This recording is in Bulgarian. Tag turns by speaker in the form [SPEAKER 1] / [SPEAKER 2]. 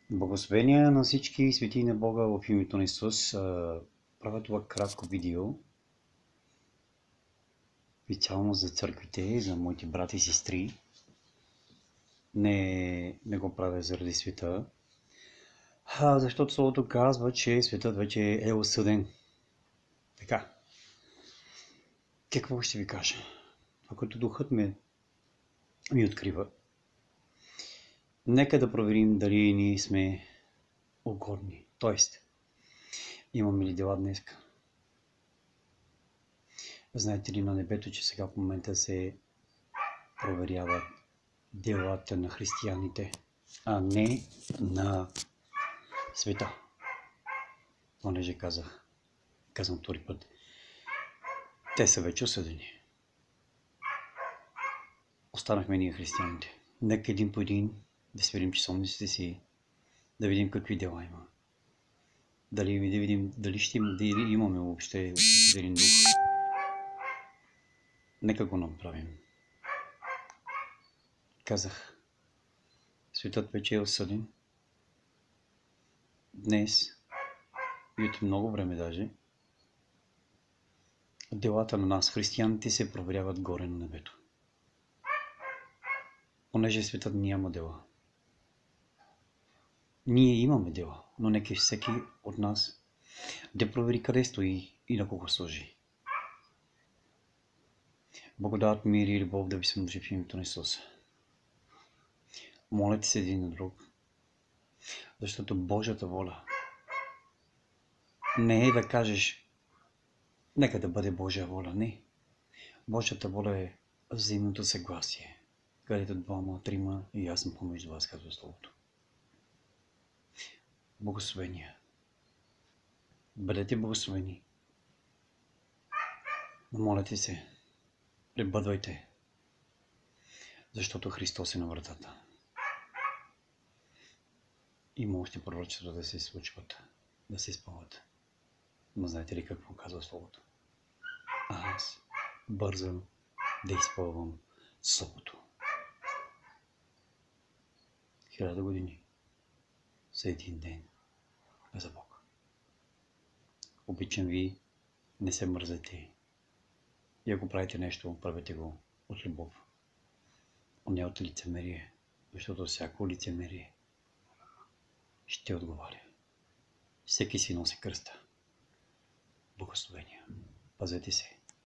[SPEAKER 1] Благословения на всички свети на Бога в името на Исус. Правя това кратко видео специално за църквите, за моите брати и сестри. Не го правя заради света, защото Словото казва, че светът вече е осъден. Така, какво ще ви кажа? Това, което Духът ми открива. Нека да проверим дали ние сме угодни. Тоест, имаме ли дела днес? Знаете ли на небето, че сега в момента се проверяват делата на християните, а не на света? Понеже казвам втори път, те са вече осъдени. Останахме ние християните. Нека един по един да сверим часовниците си, да видим какви дела има. Да видим дали имаме въобще един дух. Нека го направим. Казах, светът вече е осъден. Днес и от много време даже, делата на нас, християните, се проверяват горе на небето. Понеже светът няма дела. Ние имаме дела, но нека всеки от нас да провери къде стои и на кого служи. Благодат, мир и любов да ви се множи в името на Исуса. Молете се един на друг, защото Божията воля не е да кажеш нека да бъде Божия воля. Не. Божията воля е взаимното съгласие, където двама, трима и аз съм помежду вас, казва Словото. Благословения. Бъдете благословени. Молете се. Пребъдвайте. Защото Христос е на вратата. Има още пророчества да се случват, да се изпълнят. Но знаете ли какво казва Словото? Аз бързам да изпълвам Словото. 1000 години за един ден за Бог. Обичам ви, не се мързете. И ако правите нещо, правете го от любов, а не от лицемерие, защото всяко лицемерие ще отговаря. Всеки си носи кръста. Благословения. Пазете се.